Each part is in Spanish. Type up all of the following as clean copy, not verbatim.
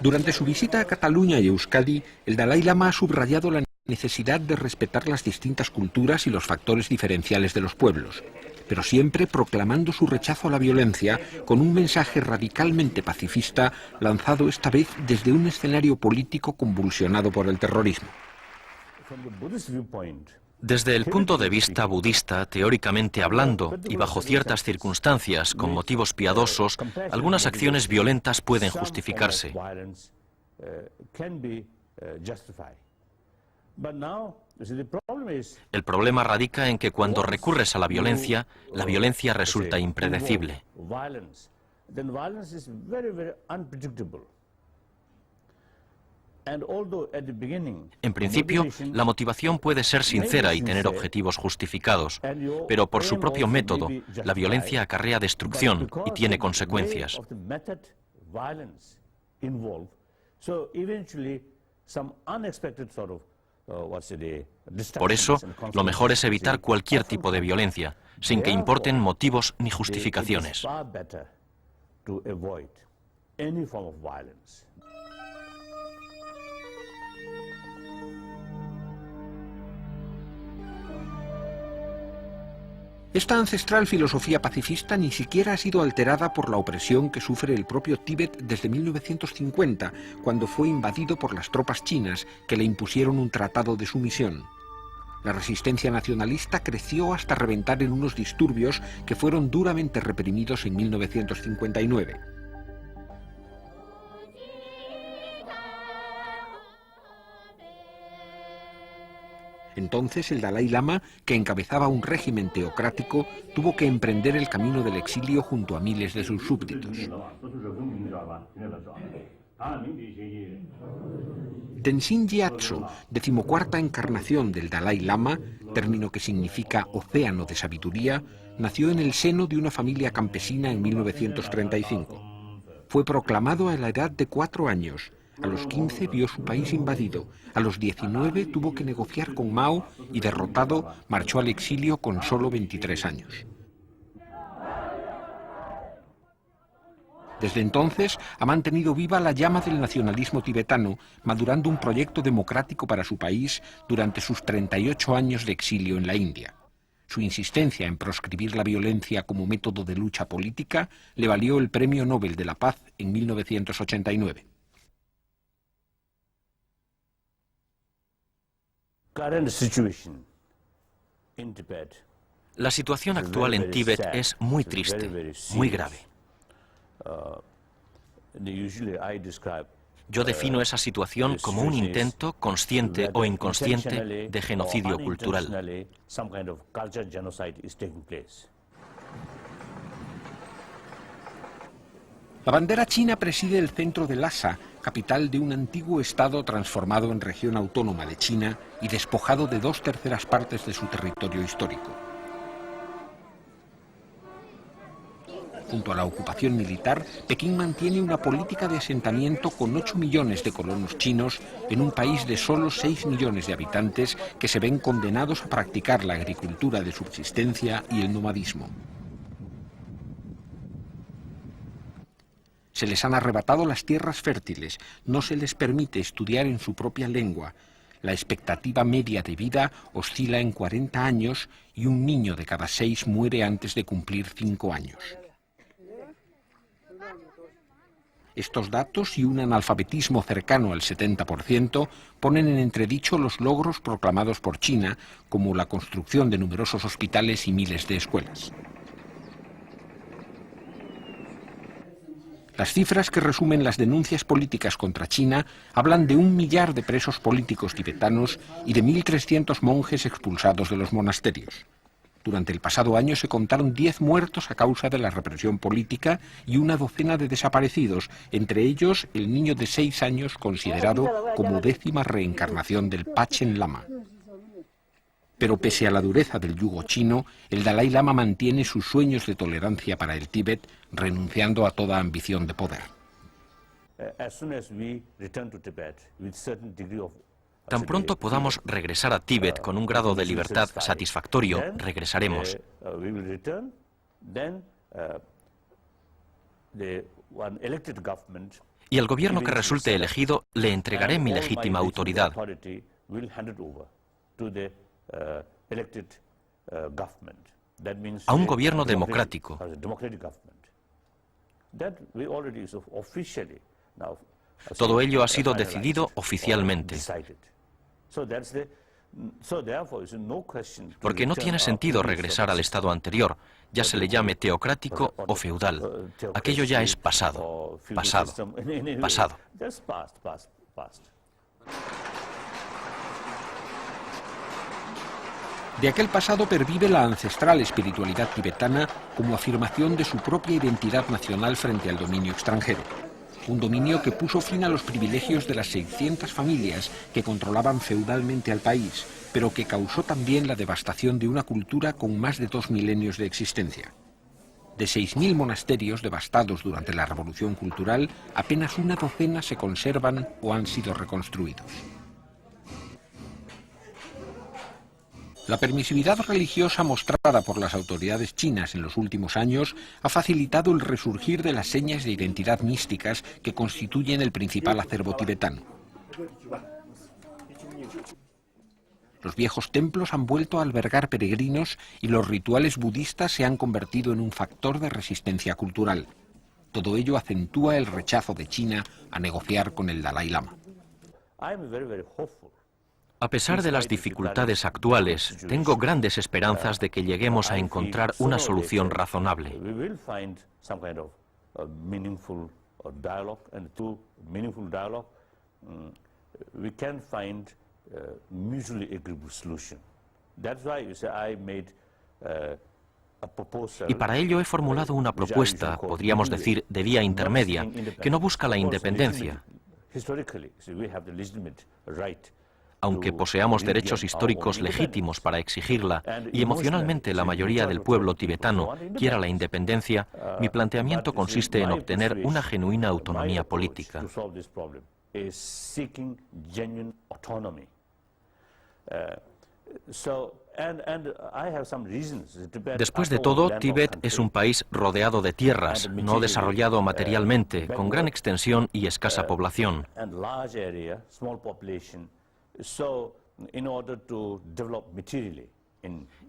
Durante su visita a Cataluña y Euskadi, el Dalai Lama ha subrayado la necesidad de respetar las distintas culturas y los factores diferenciales de los pueblos, pero siempre proclamando su rechazo a la violencia con un mensaje radicalmente pacifista lanzado esta vez desde un escenario político convulsionado por el terrorismo. Desde el punto de vista budista, teóricamente hablando, y bajo ciertas circunstancias, con motivos piadosos, algunas acciones violentas pueden justificarse. El problema radica en que cuando recurres a la violencia resulta impredecible. En principio, la motivación puede ser sincera y tener objetivos justificados, pero por su propio método, la violencia acarrea destrucción y tiene consecuencias. Por eso, lo mejor es evitar cualquier tipo de violencia, sin que importen motivos ni justificaciones. Esta ancestral filosofía pacifista ni siquiera ha sido alterada por la opresión que sufre el propio Tíbet desde 1950, cuando fue invadido por las tropas chinas que le impusieron un tratado de sumisión. La resistencia nacionalista creció hasta reventar en unos disturbios que fueron duramente reprimidos en 1959. Entonces el Dalai Lama, que encabezaba un régimen teocrático, tuvo que emprender el camino del exilio junto a miles de sus súbditos. Tenzin Gyatso, 14ª encarnación del Dalai Lama, término que significa océano de sabiduría, nació en el seno de una familia campesina en 1935. Fue proclamado a la edad de 4 años. A los 15 vio su país invadido, a los 19 tuvo que negociar con Mao y derrotado marchó al exilio con solo 23 años. Desde entonces ha mantenido viva la llama del nacionalismo tibetano, madurando un proyecto democrático para su país durante sus 38 años de exilio en la India. Su insistencia en proscribir la violencia como método de lucha política le valió el Premio Nobel de la Paz en 1989. La situación actual en Tíbet es muy triste, muy grave. Yo defino esa situación como un intento, consciente o inconsciente, de genocidio cultural. La bandera china preside el centro de Lhasa, capital de un antiguo estado transformado en región autónoma de China y despojado de 2/3 partes de su territorio histórico. Junto a la ocupación militar, Pekín mantiene una política de asentamiento con 8 millones de colonos chinos en un país de solo 6 millones de habitantes que se ven condenados a practicar la agricultura de subsistencia y el nomadismo. Se les han arrebatado las tierras fértiles, no se les permite estudiar en su propia lengua. La expectativa media de vida oscila en 40 años y un niño de cada 6 muere antes de cumplir 5 años. Estos datos y un analfabetismo cercano al 70% ponen en entredicho los logros proclamados por China, como la construcción de numerosos hospitales y miles de escuelas. Las cifras que resumen las denuncias políticas contra China hablan de 1 millar de presos políticos tibetanos y de 1.300 monjes expulsados de los monasterios. Durante el pasado año se contaron 10 muertos a causa de la represión política y una docena de desaparecidos, entre ellos el niño de 6 años considerado como 10ª reencarnación del Panchen Lama. Pero pese a la dureza del yugo chino, el Dalai Lama mantiene sus sueños de tolerancia para el Tíbet, renunciando a toda ambición de poder. Tan pronto podamos regresar a Tíbet con un grado de libertad satisfactorio, regresaremos. y el gobierno que resulte elegido le entregaré mi legítima autoridad. A un gobierno democrático. Todo ello ha sido decidido oficialmente. Porque no tiene sentido regresar al estado anterior, ya se le llame teocrático o feudal. Aquello ya es pasado, pasado, pasado. De aquel pasado pervive la ancestral espiritualidad tibetana como afirmación de su propia identidad nacional frente al dominio extranjero. Un dominio que puso fin a los privilegios de las 600 familias que controlaban feudalmente al país, pero que causó también la devastación de una cultura con más de 2 milenios de existencia. De 6.000 monasterios devastados durante la Revolución Cultural, apenas una docena se conservan o han sido reconstruidos. La permisividad religiosa mostrada por las autoridades chinas en los últimos años ha facilitado el resurgir de las señas de identidad místicas que constituyen el principal acervo tibetano. Los viejos templos han vuelto a albergar peregrinos y los rituales budistas se han convertido en un factor de resistencia cultural. Todo ello acentúa el rechazo de China a negociar con el Dalai Lama. A pesar de las dificultades actuales, tengo grandes esperanzas de que lleguemos a encontrar una solución razonable. Y para ello he formulado una propuesta, podríamos decir, de vía intermedia, que no busca la independencia. Aunque poseamos derechos históricos legítimos para exigirla y emocionalmente la mayoría del pueblo tibetano quiera la independencia, mi planteamiento consiste en obtener una genuina autonomía política. Después de todo, Tíbet es un país rodeado de tierras, no desarrollado materialmente, con gran extensión y escasa población.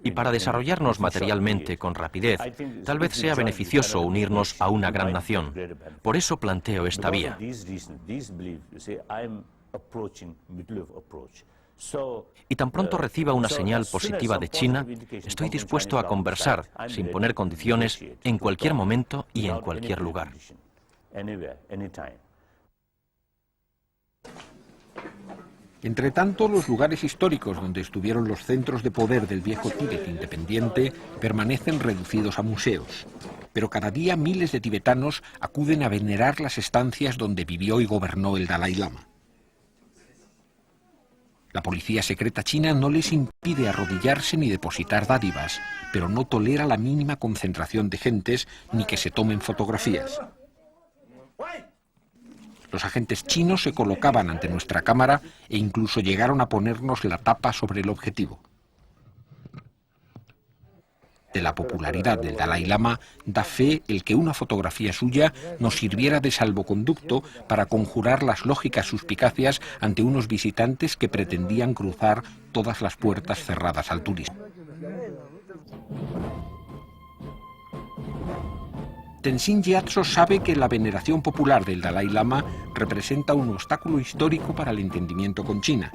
Y para desarrollarnos materialmente con rapidez, tal vez sea beneficioso unirnos a una gran nación. Por eso planteo esta vía. Y tan pronto reciba una señal positiva de China, estoy dispuesto a conversar, sin poner condiciones, en cualquier momento y en cualquier lugar. Entretanto, los lugares históricos donde estuvieron los centros de poder del viejo Tíbet independiente permanecen reducidos a museos. Pero cada día miles de tibetanos acuden a venerar las estancias donde vivió y gobernó el Dalai Lama. La policía secreta china no les impide arrodillarse ni depositar dádivas, pero no tolera la mínima concentración de gentes ni que se tomen fotografías. Los agentes chinos se colocaban ante nuestra cámara e incluso llegaron a ponernos la tapa sobre el objetivo. De la popularidad del Dalai Lama da fe el que una fotografía suya nos sirviera de salvoconducto para conjurar las lógicas suspicacias ante unos visitantes que pretendían cruzar todas las puertas cerradas al turismo. Tenzin Gyatso sabe que la veneración popular del Dalai Lama representa un obstáculo histórico para el entendimiento con China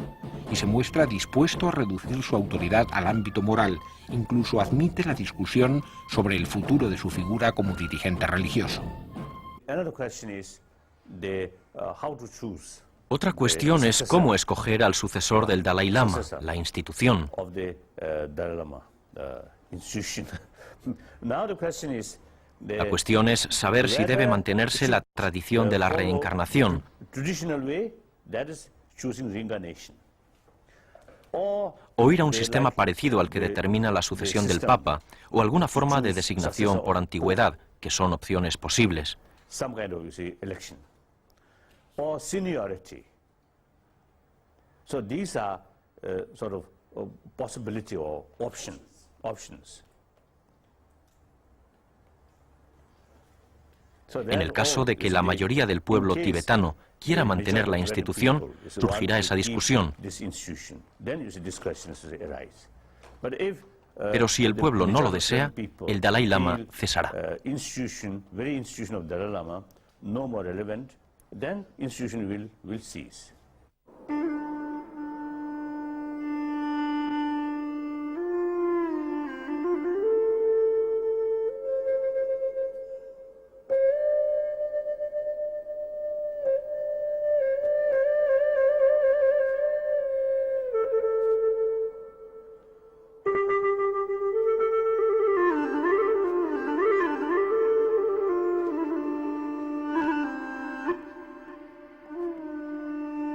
y se muestra dispuesto a reducir su autoridad al ámbito moral, incluso admite la discusión sobre el futuro de su figura como dirigente religioso. Otra cuestión es cómo escoger al sucesor del Dalai Lama, la institución. La cuestión es saber si debe mantenerse la tradición de la reencarnación o ir a un sistema parecido al que determina la sucesión del Papa o alguna forma de designación por antigüedad, que son opciones posibles. En el caso de que la mayoría del pueblo tibetano quiera mantener la institución, surgirá esa discusión. Pero si el pueblo no lo desea, el Dalai Lama cesará. Then institution will cease.